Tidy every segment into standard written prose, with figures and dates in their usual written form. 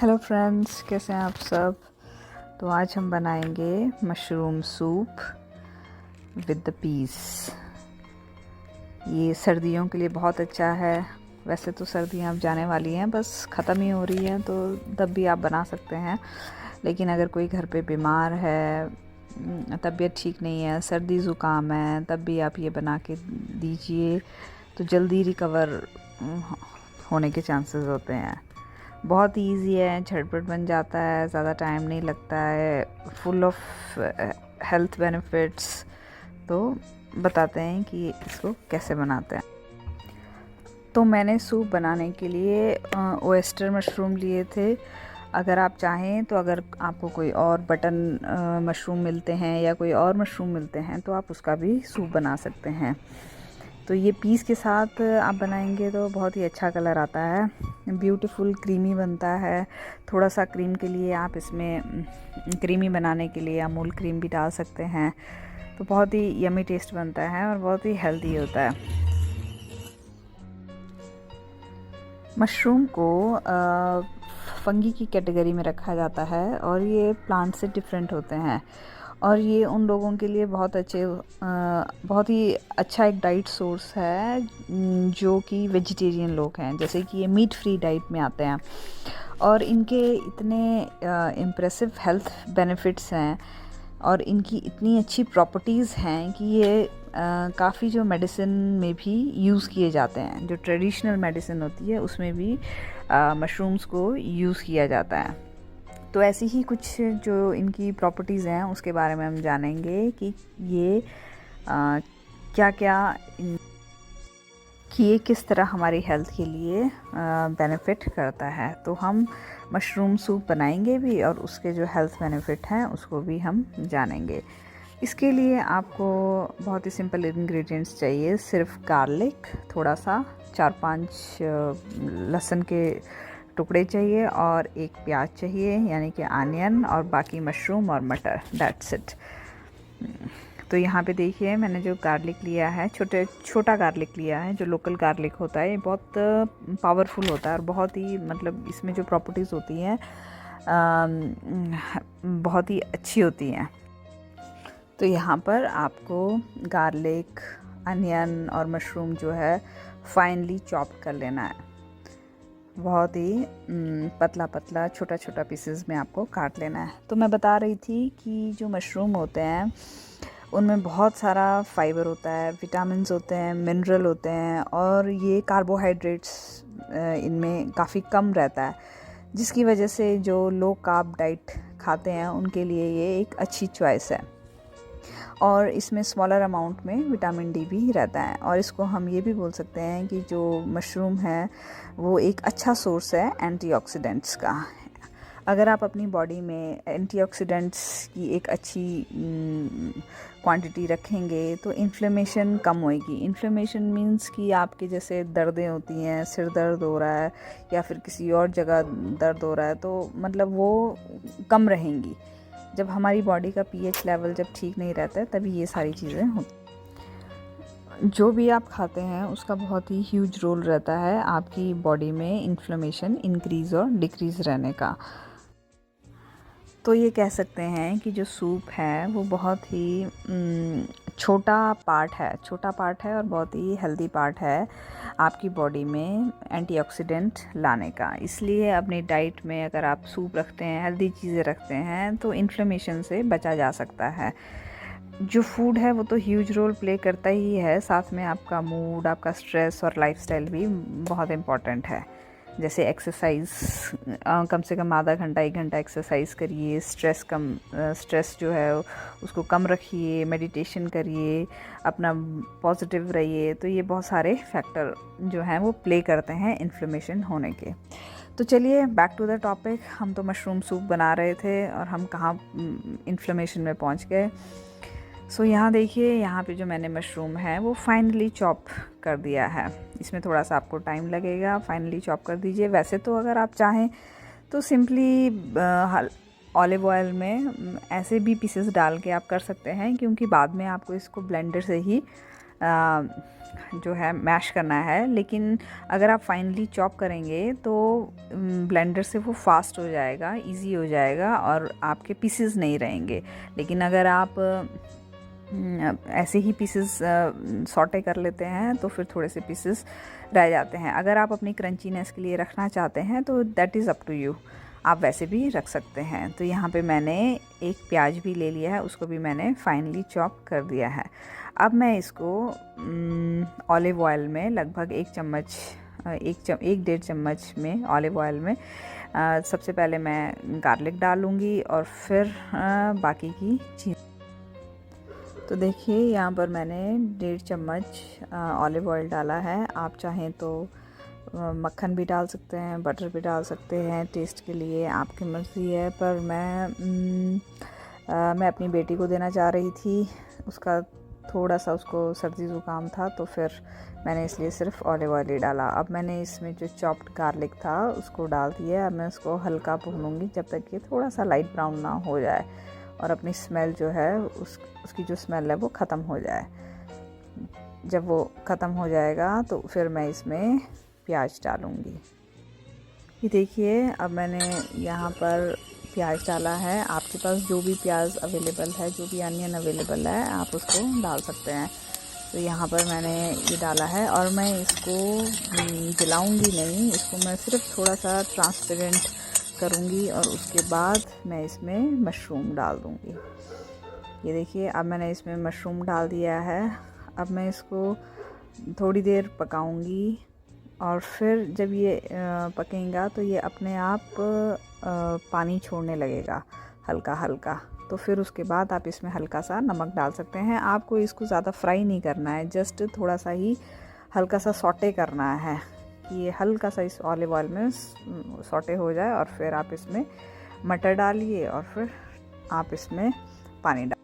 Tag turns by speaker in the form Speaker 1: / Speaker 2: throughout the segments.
Speaker 1: Hello friends, कैसे हैं आप सब। तो आज हम बनाएंगे mushroom soup with the peas. ये सर्दियों के लिए बहुत अच्छा है। वैसे तो सर्दियां अब जाने वाली हैं, बस ख़त्म ही हो रही हैं, तो तब भी आप बना सकते हैं। लेकिन अगर कोई घर पे बीमार है, तबीयत ठीक नहीं है, सर्दी ज़ुकाम है, तब भी आप ये बना के दीजिए तो जल्दी रिकवर होने के चांसेस होते हैं। बहुत इजी है, झटपट बन जाता है, ज़्यादा टाइम नहीं लगता है, फुल ऑफ हेल्थ बेनिफिट्स। तो बताते हैं कि इसको कैसे बनाते हैं। तो मैंने सूप बनाने के लिए ओएस्टर मशरूम लिए थे। अगर आप चाहें तो अगर आपको कोई और बटन मशरूम मिलते हैं या कोई और मशरूम मिलते हैं तो आप उसका भी सूप बना सकते हैं। तो ये पीस के साथ आप बनाएंगे तो बहुत ही अच्छा कलर आता है, ब्यूटीफुल क्रीमी बनता है। थोड़ा सा क्रीम के लिए आप इसमें क्रीमी बनाने के लिए अमूल क्रीम भी डाल सकते हैं। तो बहुत ही यमी टेस्ट बनता है और बहुत ही हेल्दी होता है। मशरूम को फंगी की कैटेगरी में रखा जाता है और ये प्लांट से डिफरेंट होते हैं और ये उन लोगों के लिए बहुत ही अच्छा एक डाइट सोर्स है जो कि वेजिटेरियन लोग हैं। जैसे कि ये मीट फ्री डाइट में आते हैं और इनके इतने इम्प्रेसिव हेल्थ बेनिफिट्स हैं और इनकी इतनी अच्छी प्रॉपर्टीज़ हैं कि ये काफ़ी जो मेडिसिन में भी यूज़ किए जाते हैं। जो ट्रेडिशनल मेडिसिन होती है उसमें भी मशरूम्स को यूज़ किया जाता है। तो ऐसी ही कुछ जो इनकी प्रॉपर्टीज़ हैं उसके बारे में हम जानेंगे कि ये क्या क्या कि ये किस तरह हमारी हेल्थ के लिए बेनिफिट करता है। तो हम मशरूम सूप बनाएंगे भी और उसके जो हेल्थ बेनिफिट हैं उसको भी हम जानेंगे। इसके लिए आपको बहुत ही सिंपल इंग्रेडिएंट्स चाहिए। सिर्फ गार्लिक, थोड़ा सा 4-5 लहसुन के टुकड़े चाहिए और एक प्याज चाहिए यानी कि आनियन, और बाकी मशरूम और मटर, दैट्स इट। तो यहाँ पे देखिए मैंने जो गार्लिक लिया है, छोटा गार्लिक लिया है। जो लोकल गार्लिक होता है ये बहुत पावरफुल होता है और बहुत ही इसमें जो प्रॉपर्टीज़ होती हैं बहुत ही अच्छी होती हैं। तो यहाँ पर आपको गार्लिक, अनियन और मशरूम जो है फाइनली चॉप कर लेना है। बहुत ही पतला पतला छोटा छोटा पीसेस में आपको काट लेना है। तो मैं बता रही थी कि जो मशरूम होते हैं उनमें बहुत सारा फाइबर होता है, विटामिन्स होते हैं, मिनरल होते हैं और ये कार्बोहाइड्रेट्स इनमें काफ़ी कम रहता है, जिसकी वजह से जो लो कार्ब डाइट खाते हैं उनके लिए ये एक अच्छी चॉइस है। और इसमें स्मॉलर अमाउंट में विटामिन डी भी रहता है और इसको हम ये भी बोल सकते हैं कि जो मशरूम है वो एक अच्छा सोर्स है एंटीऑक्सीडेंट्स का। अगर आप अपनी बॉडी में एंटीऑक्सीडेंट्स की एक अच्छी क्वांटिटी रखेंगे तो इन्फ्लेमेशन कम होएगी। इन्फ्लेमेशन मीन्स कि आपके जैसे दर्दें होती हैं, सिर दर्द हो रहा है या फिर किसी और जगह दर्द हो रहा है, तो वो कम रहेंगी। जब हमारी बॉडी का पीएच लेवल जब ठीक नहीं रहता है तभी ये सारी चीज़ें होती। जो भी आप खाते हैं उसका बहुत ही ह्यूज रोल रहता है आपकी बॉडी में इन्फ्लेमेशन इंक्रीज़ और डिक्रीज़ रहने का। तो ये कह सकते हैं कि जो सूप है वो बहुत ही छोटा पार्ट है और बहुत ही हेल्दी पार्ट है आपकी बॉडी में एंटीऑक्सीडेंट लाने का। इसलिए अपनी डाइट में अगर आप सूप रखते हैं, हेल्दी चीज़ें रखते हैं, तो इन्फ्लेमेशन से बचा जा सकता है। जो फूड है वो तो ह्यूज रोल प्ले करता ही है, साथ में आपका मूड, आपका स्ट्रेस और लाइफस्टाइल भी बहुत इम्पॉर्टेंट है। जैसे एक्सरसाइज, कम से कम आधा घंटा 1 घंटा एक्सरसाइज करिए, स्ट्रेस जो है उसको कम रखिए, मेडिटेशन करिए, अपना पॉजिटिव रहिए। तो ये बहुत सारे फैक्टर जो हैं वो प्ले करते हैं इन्फ्लेमेशन होने के। तो चलिए बैक टू द टॉपिक। हम तो मशरूम सूप बना रहे थे और हम कहाँ इन्फ्लेमेशन में पहुँच गए। सो यहाँ देखिए, यहाँ पे जो मैंने मशरूम है वो फाइनली चॉप कर दिया है। इसमें थोड़ा सा आपको टाइम लगेगा, फाइनली चॉप कर दीजिए। वैसे तो अगर आप चाहें तो सिंपली ऑलिव ऑयल में ऐसे भी पीसेस डाल के आप कर सकते हैं, क्योंकि बाद में आपको इसको ब्लेंडर से ही जो है मैश करना है। लेकिन अगर आप फाइनली चॉप करेंगे तो ब्लेंडर से वो फास्ट हो जाएगा, इजी हो जाएगा और आपके पीसेस नहीं रहेंगे। लेकिन अगर आप ऐसे ही पीसेस सॉटे कर लेते हैं तो फिर थोड़े से पीसेस रह जाते हैं। अगर आप अपनी क्रंचीनेस के लिए रखना चाहते हैं तो that is up to you, आप वैसे भी रख सकते हैं। तो यहाँ पे मैंने एक प्याज भी ले लिया है, उसको भी मैंने फाइनली चॉप कर दिया है। अब मैं इसको ऑलिव ऑयल में लगभग 1 डेढ़ चम्मच में ऑलिव ऑयल में सबसे पहले मैं गार्लिक डालूँगी और फिर बाकी की चीज़। तो देखिए यहाँ पर मैंने 1.5 चम्मच ऑलिव ऑयल डाला है। आप चाहें तो मक्खन भी डाल सकते हैं, बटर भी डाल सकते हैं, टेस्ट के लिए आपकी मर्ज़ी है। पर मैं अपनी बेटी को देना चाह रही थी, उसका थोड़ा सा उसको सर्दी ज़ुकाम था, तो फिर मैंने इसलिए सिर्फ ऑलिव ऑयल ही डाला। अब मैंने इसमें जो चॉप्ड गार्लिक था उसको डाल दिया। अब मैं उसको हल्का भूनूंगी जब तक ये थोड़ा सा लाइट ब्राउन ना हो जाए और अपनी स्मेल जो है उसकी जो स्मेल है वो ख़त्म हो जाए। जब वो ख़त्म हो जाएगा तो फिर मैं इसमें प्याज डालूँगी। ये देखिए अब मैंने यहाँ पर प्याज डाला है। आपके पास जो भी प्याज अवेलेबल है, जो भी अनियन अवेलेबल है, आप उसको डाल सकते हैं। तो यहाँ पर मैंने ये डाला है और मैं इसको जलाऊँगी नहीं, इसको मैं सिर्फ थोड़ा सा ट्रांसपेरेंट करूँगी और उसके बाद मैं इसमें मशरूम डाल दूँगी। ये देखिए अब मैंने इसमें मशरूम डाल दिया है। अब मैं इसको थोड़ी देर पकाऊँगी और फिर जब ये पकेगा तो ये अपने आप पानी छोड़ने लगेगा हल्का हल्का। तो फिर उसके बाद आप इसमें हल्का सा नमक डाल सकते हैं। आपको इसको ज़्यादा फ्राई नहीं करना है, जस्ट थोड़ा सा ही हल्का सा सॉटे करना है कि ये हल्का सा इस ऑलिव ऑयल में सॉटे हो जाए। और फिर आप इसमें मटर डालिए और फिर आप इसमें पानी डाल।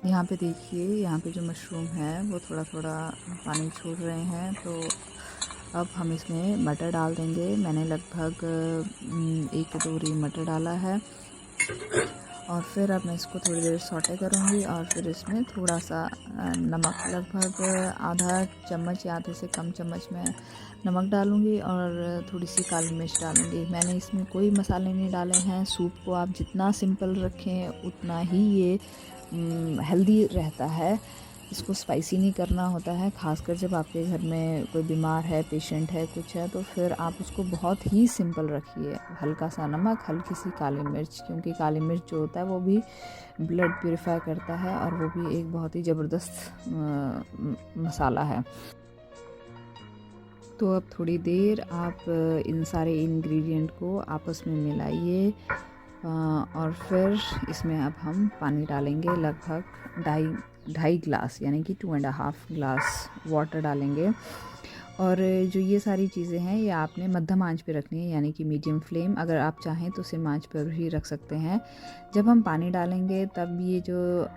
Speaker 1: यहाँ पे देखिए, यहाँ पे जो मशरूम है वो थोड़ा थोड़ा पानी छोड़ रहे हैं। तो अब हम इसमें मटर डाल देंगे। मैंने लगभग 1 कटोरी मटर डाला है और फिर अब मैं इसको थोड़ी देर सॉटे करूँगी और फिर इसमें थोड़ा सा नमक, लगभग आधा चम्मच या आधे से कम चम्मच में नमक डालूँगी और थोड़ी सी काली मिर्च डालूँगी। मैंने इसमें कोई मसाले नहीं डाले हैं। सूप को आप जितना सिंपल रखें उतना ही ये हेल्दी रहता है। इसको स्पाइसी नहीं करना होता है, ख़ासकर जब आपके घर में कोई बीमार है, पेशेंट है, कुछ है, तो फिर आप उसको बहुत ही सिंपल रखिए। हल्का सा नमक, हल्की सी काली मिर्च, क्योंकि काली मिर्च जो होता है वो भी ब्लड प्यूरिफाई करता है और वो भी एक बहुत ही ज़बरदस्त मसाला है। तो अब थोड़ी देर आप इन सारे इंग्रेडिएंट को आपस में मिलाइए और फिर इसमें अब हम पानी डालेंगे। लगभग ढाई ग्लास यानी कि 2.5 ग्लास वाटर डालेंगे। और जो ये सारी चीज़ें हैं ये आपने मध्यम आंच पे रखनी है, यानी कि मीडियम फ्लेम। अगर आप चाहें तो सिम आंच पर भी रख सकते हैं। जब हम पानी डालेंगे तब ये जो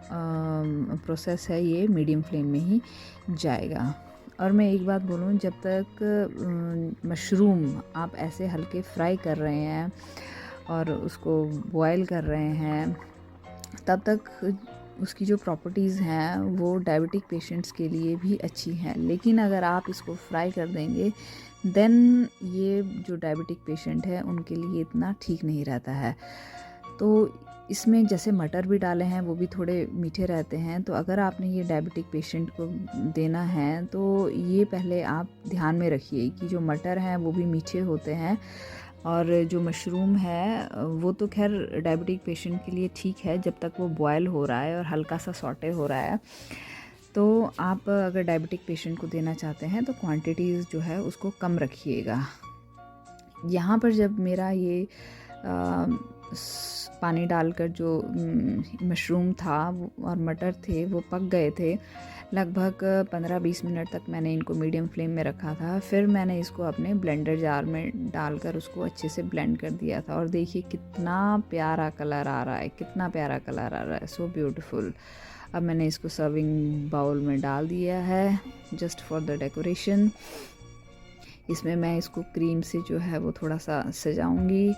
Speaker 1: प्रोसेस है ये मीडियम फ्लेम में ही जाएगा। और मैं एक बात बोलूँ, जब तक मशरूम आप ऐसे हल्के फ्राई कर रहे हैं और उसको बॉयल कर रहे हैं, तब तक उसकी जो प्रॉपर्टीज़ हैं वो डायबिटिक पेशेंट्स के लिए भी अच्छी हैं। लेकिन अगर आप इसको फ्राई कर देंगे देन ये जो डायबिटिक पेशेंट है उनके लिए इतना ठीक नहीं रहता है। तो इसमें जैसे मटर भी डाले हैं वो भी थोड़े मीठे रहते हैं। तो अगर आपने ये डायबिटिक पेशेंट को देना है तो ये पहले आप ध्यान में रखिए कि जो मटर हैं वो भी मीठे होते हैं और जो मशरूम है वो तो खैर डायबिटिक पेशेंट के लिए ठीक है जब तक वो बॉयल हो रहा है और हल्का सा सॉटे हो रहा है। तो आप अगर डायबिटिक पेशेंट को देना चाहते हैं तो क्वांटिटीज़ जो है उसको कम रखिएगा। यहाँ पर जब मेरा ये पानी डालकर जो मशरूम था और मटर थे वो पक गए थे, लगभग 15-20 मिनट तक मैंने इनको मीडियम फ्लेम में रखा था। फिर मैंने इसको अपने ब्लेंडर जार में डालकर उसको अच्छे से ब्लेंड कर दिया था। और देखिए कितना प्यारा कलर आ रहा है, कितना प्यारा कलर आ रहा है, सो ब्यूटीफुल। अब मैंने इसको सर्विंग बाउल में डाल दिया है जस्ट फॉर द डेकोरेशन। इसमें मैं इसको क्रीम से जो है वो थोड़ा सा सजाऊंगी।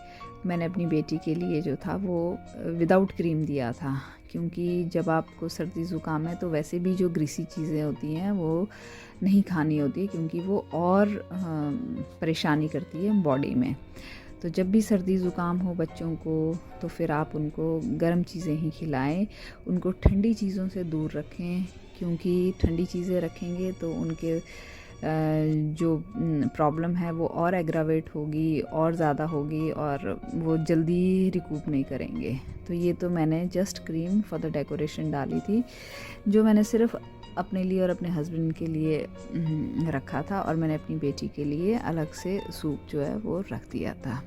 Speaker 1: मैंने अपनी बेटी के लिए जो था वो विदाउट क्रीम दिया था क्योंकि जब आपको सर्दी ज़ुकाम है तो वैसे भी जो ग्रीसी चीज़ें होती हैं वो नहीं खानी होती, क्योंकि वो और परेशानी करती है बॉडी में। तो जब भी सर्दी ज़ुकाम हो बच्चों को तो फिर आप उनको गर्म चीज़ें ही खिलाएं, उनको ठंडी चीज़ों से दूर रखें, क्योंकि ठंडी चीज़ें रखेंगे तो उनके जो प्रॉब्लम है वो और एग्रावेट होगी, और ज़्यादा होगी, और वो जल्दी रिकूप नहीं करेंगे। तो ये तो मैंने just cream for the decoration डाली थी, जो मैंने सिर्फ अपने लिए और अपने हस्बैंड के लिए रखा था, और मैंने अपनी बेटी के लिए अलग से सूप जो है वो रख दिया था।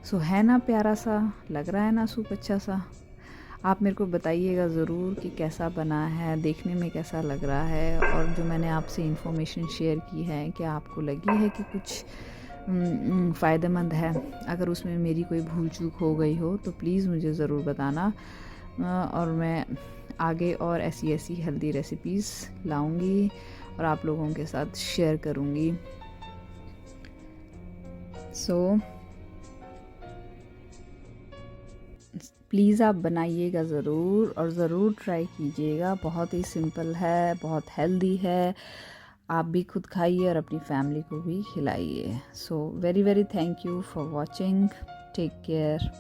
Speaker 1: सो है ना प्यारा सा, लग रहा है ना सूप अच्छा सा। आप मेरे को बताइएगा ज़रूर कि कैसा बना है, देखने में कैसा लग रहा है, और जो मैंने आपसे इन्फॉर्मेशन शेयर की है क्या आपको लगी है कि कुछ फ़ायदेमंद है। अगर उसमें मेरी कोई भूल चूक हो गई हो तो प्लीज़ मुझे ज़रूर बताना, और मैं आगे और ऐसी हेल्दी रेसिपीज़ लाऊंगी और आप लोगों के साथ शेयर करूंगी। सो प्लीज़ आप बनाइएगा ज़रूर, और ज़रूर ट्राई कीजिएगा। बहुत ही सिंपल है, बहुत हेल्दी है। आप भी खुद खाइए और अपनी फैमिली को भी खिलाइए। So very very thank you for watching. Take care.